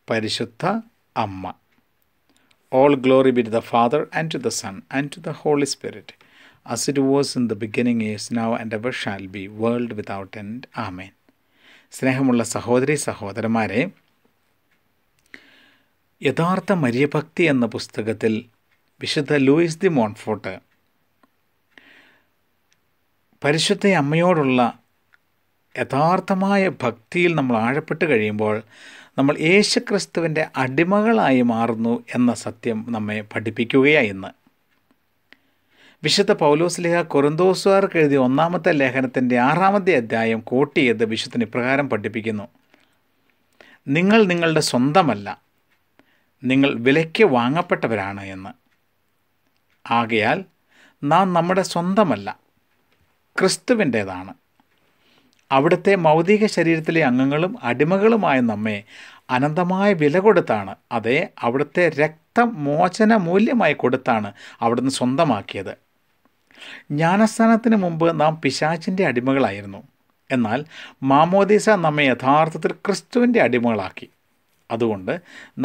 പരിശുദ്ധ അമ്മ. All glory be to the Father, and to the Son, and to the Holy Spirit, as it was in the beginning, is now, and ever shall be, world without end. Amen. സ്നേഹമുള്ള സഹോദരി സഹോദരന്മാരെ, യഥാർത്ഥ മരിയഭക്തി എന്ന പുസ്തകത്തിൽ വിശുദ്ധ Luis the Montfort പരിശുദ്ധ അമ്മയോടുള്ള യഥാർത്ഥമായ ഭക്തിയിൽ നമ്മൾ ആഴപ്പെട്ട് കഴിയുമ്പോൾ നമ്മൾ യേശുക്രിസ്തുവിൻ്റെ അടിമകളായി മാറുന്നു എന്ന സത്യം നമ്മെ പഠിപ്പിക്കുകയായിന്ന്. വിശുദ്ധ പൗലോസ്ലീഹ കൊരിന്തോസുകാർക്ക് എഴുതിയ 1-ാമത്തെ ലേഖനത്തിൻ്റെ 6-ാമത്തെ അധ്യായം കോട്ട് ചെയ്ത് വിശുദ്ധൻ ഇപ്രകാരം പഠിപ്പിക്കുന്നു: നിങ്ങൾ നിങ്ങളുടെ സ്വന്തമല്ല, നിങ്ങൾ വിലയ്ക്ക് വാങ്ങപ്പെട്ടവരാണ് എന്ന്. ആകയാൽ നാം നമ്മുടെ സ്വന്തമല്ല, ക്രിസ്തുവിൻ്റേതാണ്. അവിടുത്തെ ഭൗതിക ശരീരത്തിലെ അംഗങ്ങളും അടിമകളുമായ നമ്മെ അനന്തമായ വില കൊടുത്താണ്, അതേ അവിടുത്തെ രക്തം മോചന മൂല്യമായി കൊടുത്താണ് അവിടുന്ന് സ്വന്തമാക്കിയത്. ജ്ഞാനസ്നാനത്തിന് മുമ്പ് നാം പിശാചിൻ്റെ അടിമകളായിരുന്നു. എന്നാൽ മാമോദീസ നമ്മെ യഥാർത്ഥത്തിൽ ക്രിസ്തുവിൻ്റെ അടിമകളാക്കി. അതുകൊണ്ട്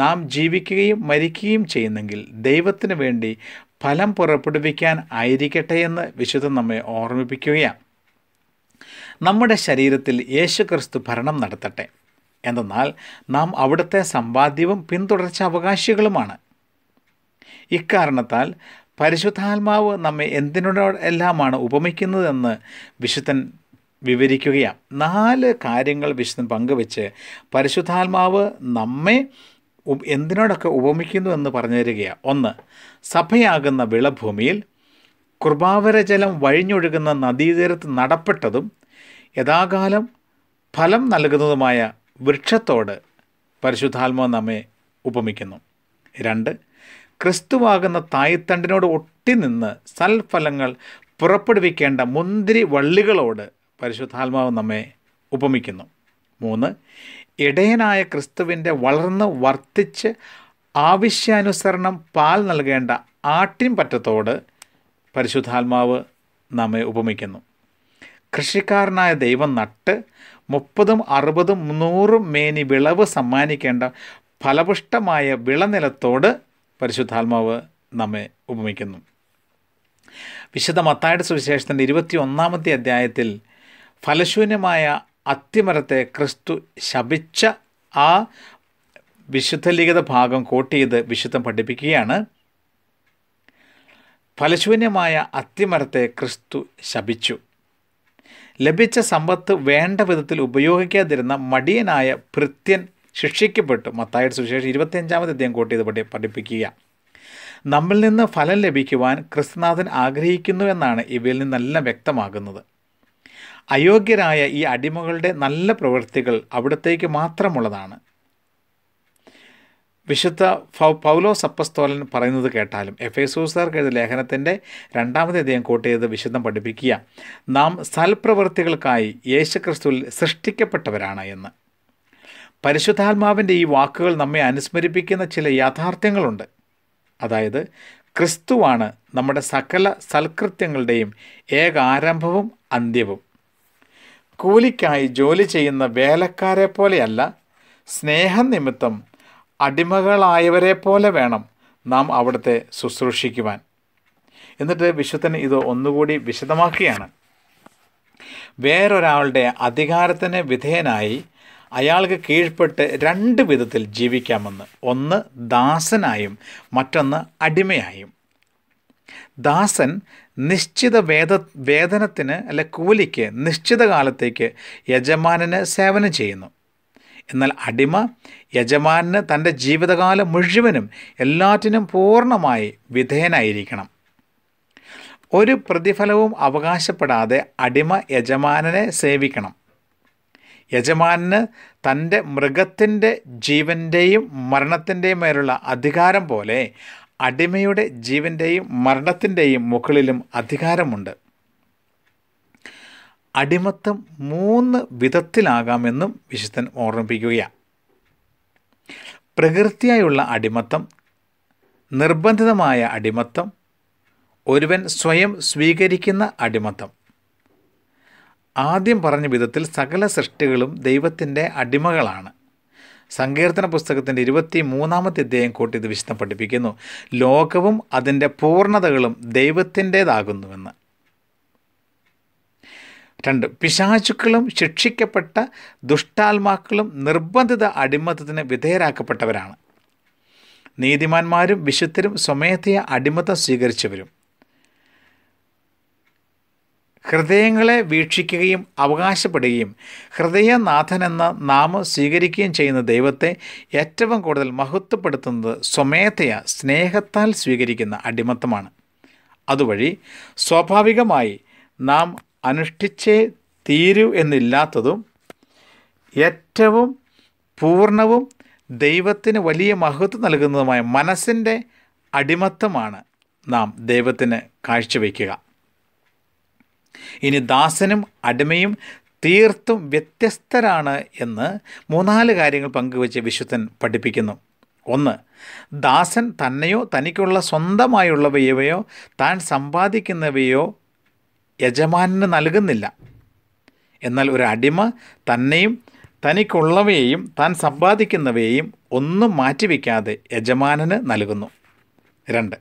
നാം ജീവിക്കുകയും മരിക്കുകയും ചെയ്യുന്നെങ്കിൽ ദൈവത്തിന് വേണ്ടി ഫലം പുറപ്പെടുവിക്കാൻ ആയിരിക്കട്ടെ എന്ന് വിശുദ്ധൻ നമ്മെ ഓർമ്മിപ്പിക്കുകയാണ്. നമ്മുടെ ശരീരത്തിൽ യേശുക്രിസ്തു ഭരണം നടത്തട്ടെ. എന്തെന്നാൽ നാം അവിടുത്തെ സമ്പാദ്യവും പിന്തുടർച്ച അവകാശികളുമാണ്. ഇക്കാരണത്താൽ പരിശുദ്ധാത്മാവ് നമ്മെ എന്തിനോടെല്ലാമാണ് ഉപമിക്കുന്നതെന്ന് വിശുദ്ധൻ വിവരിക്കുകയാണ്. 4 കാര്യങ്ങൾ വിശുദ്ധൻ പങ്കുവെച്ച് പരിശുദ്ധാത്മാവ് നമ്മെ എന്തിനോടൊക്കെ ഉപമിക്കുന്നു എന്ന് പറഞ്ഞു തരികയാണ്. 1. സഭയാകുന്ന വിളഭൂമിയിൽ കൃപാവരജലം വഴിഞ്ഞൊഴുകുന്ന നദീതീരത്ത് നടപ്പെട്ടതും യഥാകാലം ഫലം നൽകുന്നതുമായ വൃക്ഷത്തോട് പരിശുദ്ധാത്മാവ് നമ്മെ ഉപമിക്കുന്നു. 2. ക്രിസ്തുവാകുന്ന തായ്തണ്ടിനോട് ഒട്ടി നിന്ന് സൽഫലങ്ങൾ പുറപ്പെടുവിക്കേണ്ട മുന്തിരി വള്ളികളോട് പരിശുദ്ധാത്മാവ് നമ്മെ ഉപമിക്കുന്നു. 3. ഇടയനായ ക്രിസ്തുവിൻ്റെ വളർന്ന് വർദ്ധിച്ച് ആവശ്യാനുസരണം പാൽ നൽകേണ്ട ആട്ടിൻപറ്റത്തോട് പരിശുദ്ധാത്മാവ് നമ്മെ ഉപമിക്കുന്നു. കൃഷിക്കാരനായ ദൈവം നട്ട് 30, 60, 100 മേനി വിളവ് സമ്മാനിക്കേണ്ട ഫലപുഷ്ടമായ വിളനിലത്തോട് പരിശുദ്ധാത്മാവ് നമ്മെ ഉപമിക്കുന്നു. വിശുദ്ധ മത്തായിയുടെ സുവിശേഷത്തിൻ്റെ 21-ാമത്തെ അധ്യായത്തിൽ ഫലശൂന്യമായ അത്തിമരത്തെ ക്രിസ്തു ശപിച്ച ആ വിശുദ്ധ ലിഖിത ഭാഗം കോട്ട് ചെയ്ത് വിശുദ്ധം പഠിപ്പിക്കുകയാണ്. ഫലശൂന്യമായ അത്തിമരത്തെ ക്രിസ്തു ശപിച്ചു. ലഭിച്ച സമ്പത്ത് വേണ്ട വിധത്തിൽ ഉപയോഗിക്കാതിരുന്ന മടിയനായ ഭൃത്യൻ ശിക്ഷിക്കപ്പെട്ടു. മത്തായിയുടെ സുവിശേഷം 25-ാമത്തെ അധ്യായം കോട്ട് ചെയ്ത് പഠിപ്പിക്കുക. നമ്മിൽ നിന്ന് ഫലം ലഭിക്കുവാൻ ക്രിസ്തുനാഥൻ ആഗ്രഹിക്കുന്നു എന്നാണ് ഇവയിൽ നിന്നെല്ലാം വ്യക്തമാകുന്നത്. അയോഗ്യരായ ഈ അടിമകളുടെ നല്ല പ്രവൃത്തികൾ അവിടത്തേക്ക് മാത്രമുള്ളതാണ്. വിശുദ്ധ പൗലോസ് അപ്പസ്തോലൻ പറയുന്നത് കേട്ടാലും എഫേസോസുകാർക്ക് എഴുതിയ ലേഖനത്തിൻ്റെ 2-ാമത്തെ അധ്യായം കോട്ട് ചെയ്ത് വിശുദ്ധം പഠിപ്പിക്കുക: നാം സൽപ്രവൃത്തികൾക്കായി യേശുക്രിസ്തുവിൽ സൃഷ്ടിക്കപ്പെട്ടവരാണ് എന്ന്. പരിശുദ്ധാത്മാവിൻ്റെ ഈ വാക്കുകൾ നമ്മെ അനുസ്മരിപ്പിക്കുന്ന ചില യാഥാർത്ഥ്യങ്ങളുണ്ട്. അതായത് ക്രിസ്തുവാണ് നമ്മുടെ സകല സൽകൃത്യങ്ങളുടെയും ഏകാരംഭവും അന്ത്യവും. കൂലിക്കായി ജോലി ചെയ്യുന്ന വേലക്കാരെ പോലെയല്ല, സ്നേഹം നിമിത്തം അടിമകളായവരെ പോലെ വേണം നാം അവിടുത്തെ ശുശ്രൂഷിക്കുവാൻ. എന്നിട്ട് വിശുദ്ധൻ ഇത് ഒന്നുകൂടി വിശദമാക്കുകയാണ്. വേറൊരാളുടെ അധികാരത്തിന് വിധേയനായി അയാൾക്ക് കീഴ്പ്പെട്ട് 2 വിധത്തിൽ ജീവിക്കാമെന്ന്. ഒന്ന് ദാസനായും മറ്റൊന്ന് അടിമയായും. ദാസൻ നിശ്ചിത വേതനത്തിന് കൂലിക്ക് നിശ്ചിത കാലത്തേക്ക് യജമാനന് സേവനം ചെയ്യുന്നു. എന്നാൽ അടിമ യജമാനന് തൻ്റെ ജീവിതകാലം മുഴുവനും എല്ലാറ്റിനും പൂർണ്ണമായി വിധേയനായിരിക്കണം. ഒരു പ്രതിഫലവും അവകാശപ്പെടാതെ അടിമ യജമാനനെ സേവിക്കണം. യജമാനന് തൻ്റെ മൃഗത്തിൻ്റെ ജീവൻ്റെയും മരണത്തിൻ്റെയും മേലുള്ള അധികാരം പോലെ അടിമയുടെ ജീവൻ്റെയും മരണത്തിൻ്റെയും മുകളിലും അധികാരമുണ്ട്. അടിമത്തം 3 വിധത്തിലാകാമെന്നും വിശുദ്ധൻ ഓർമ്മിപ്പിക്കുകയാണ്. പ്രകൃതിയായുള്ള അടിമത്തം, നിർബന്ധിതമായ അടിമത്തം, ഒരുവൻ സ്വയം സ്വീകരിക്കുന്ന അടിമത്തം. ആദ്യം പറഞ്ഞ വിധത്തിൽ സകല സൃഷ്ടികളും ദൈവത്തിൻ്റെ അടിമകളാണ്. സങ്കീർത്തന പുസ്തകത്തിൻ്റെ 23-ാമത്തെ അധ്യായം കൂട്ടി ഇത് വിശദം പഠിപ്പിക്കുന്നു. ലോകവും അതിൻ്റെ പൂർണ്ണതകളും ദൈവത്തിൻ്റേതാകുന്നുവെന്ന്. 2, പിശാചുക്കളും ശിക്ഷിക്കപ്പെട്ട ദുഷ്ടാത്മാക്കളും നിർബന്ധിത അടിമത്തത്തിന് വിധേയരാക്കപ്പെട്ടവരാണ്. നീതിമാന്മാരും വിശുദ്ധരും സ്വമേധയാ അടിമത്തം സ്വീകരിച്ചവരും. ഹൃദയങ്ങളെ വീക്ഷിക്കുകയും അവകാശപ്പെടുകയും ഹൃദയനാഥനെന്ന നാമം സ്വീകരിക്കുകയും ചെയ്യുന്ന ദൈവത്തെ ഏറ്റവും കൂടുതൽ മഹത്വപ്പെടുത്തുന്നത് സ്വമേധയാ സ്നേഹത്താൽ സ്വീകരിക്കുന്ന അടിമത്തമാണ്. അതുവഴി സ്വാഭാവികമായി നാം അനുഷ്ഠിച്ചേ തീരൂ എന്നില്ലാത്തതും ഏറ്റവും പൂർണ്ണവും ദൈവത്തിന് വലിയ മഹത്വം നൽകുന്നതുമായ മനസ്സിൻ്റെ അടിമത്തമാണ് നാം ദൈവത്തിന് കാഴ്ചവയ്ക്കുക. ഇനി ദാസനും അടിമയും തീർത്തും വ്യത്യസ്തരാണ് എന്ന് 3-4 കാര്യങ്ങൾ പങ്കുവച്ച് വിശുദ്ധൻ പഠിപ്പിക്കുന്നു. 1, ദാസൻ തന്നെയോ തനിക്കുള്ള സ്വന്തമായുള്ളവയോ താൻ സമ്പാദിക്കുന്നവയോ യജമാനന് നൽകുന്നില്ല. എന്നാൽ ഒരു അടിമ തന്നെയും തനിക്കുള്ളവയെയും താൻ സമ്പാദിക്കുന്നവയെയും ഒന്നും മാറ്റിവെക്കാതെ യജമാനന് നൽകുന്നു. 2,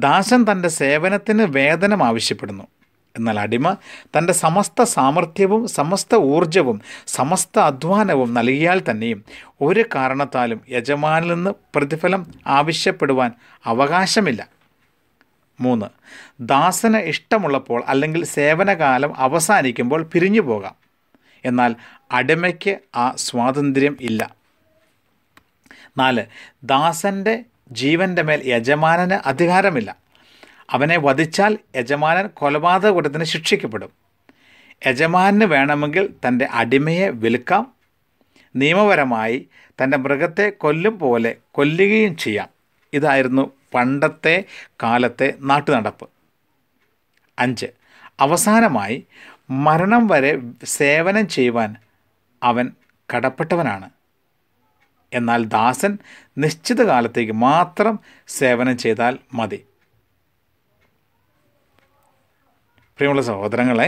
ദാസൻ തൻ്റെ സേവനത്തിന് വേതനം ആവശ്യപ്പെടുന്നു. എന്നാൽ അടിമ തൻ്റെ സമസ്ത സാമർഥ്യവും സമസ്ത ഊർജവും സമസ്ത അധ്വാനവും നൽകിയാൽ തന്നെയും ഒരു കാരണത്താലും യജമാനിൽ നിന്ന് പ്രതിഫലം ആവശ്യപ്പെടുവാൻ അവകാശമില്ല. 3, ദാസന് ഇഷ്ടമുള്ളപ്പോൾ അല്ലെങ്കിൽ സേവനകാലം അവസാനിക്കുമ്പോൾ പിരിഞ്ഞു പോകാം. എന്നാൽ അടിമയ്ക്ക് ആ സ്വാതന്ത്ര്യം ഇല്ല. 4, ദാസൻ്റെ ജീവൻ്റെ മേൽ യജമാനന് അധികാരമില്ല. അവനെ വധിച്ചാൽ യജമാനൻ കൊലപാതക കുറ്റത്തിന് ശിക്ഷിക്കപ്പെടും. യജമാനന് വേണമെങ്കിൽ തൻ്റെ അടിമയെ വിൽക്കാം. നിയമപരമായി തൻ്റെ മൃഗത്തെ കൊല്ലും പോലെ കൊല്ലുകയും ചെയ്യാം. ഇതായിരുന്നു പണ്ടത്തെ കാലത്തെ നാട്ടുനടപ്പ്. 5, അവസാനമായി മരണം വരെ സേവനം ചെയ്യുവാൻ അവൻ കടപ്പെട്ടവനാണ്. എന്നാൽ ദാസൻ നിശ്ചിത കാലത്തേക്ക് മാത്രം സേവനം ചെയ്താൽ മതി. പ്രിയമുള്ള സഹോദരങ്ങളെ,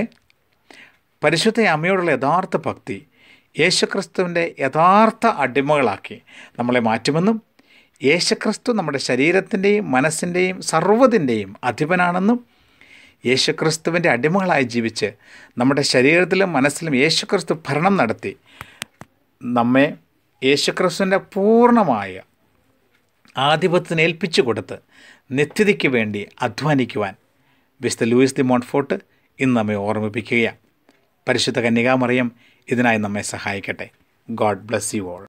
പരിശുദ്ധ അമ്മയോടുള്ള യഥാർത്ഥ ഭക്തി യേശുക്രിസ്തുവിൻ്റെ യഥാർത്ഥ അടിമകളാക്കി നമ്മളെ മാറ്റുമെന്നും യേശുക്രിസ്തു നമ്മുടെ ശരീരത്തിൻ്റെയും മനസ്സിൻ്റെയും സർവ്വതിൻ്റെയും അധിപനാണെന്നും യേശുക്രിസ്തുവിൻ്റെ അടിമകളായി ജീവിച്ച് നമ്മുടെ ശരീരത്തിലും മനസ്സിലും യേശുക്രിസ്തു ഭരണം നടത്തി നമ്മെ യേശുക്രിസ്തുവിൻ്റെ പൂർണ്ണമായ ആധിപത്യത്തിന് ഏൽപ്പിച്ചു കൊടുത്ത് നിത്യതയ്ക്ക് വേണ്ടി അധ്വാനിക്കുവാൻ വിശുദ്ധ ലൂയിസ് ദി മോൺഫോർട്ട് ഇന്ന് നമ്മെ ഓർമ്മിപ്പിക്കുകയാണ്. പരിശുദ്ധ കന്യകാമറിയം ഇതിനായി നമ്മെ സഹായിക്കട്ടെ. God bless you all.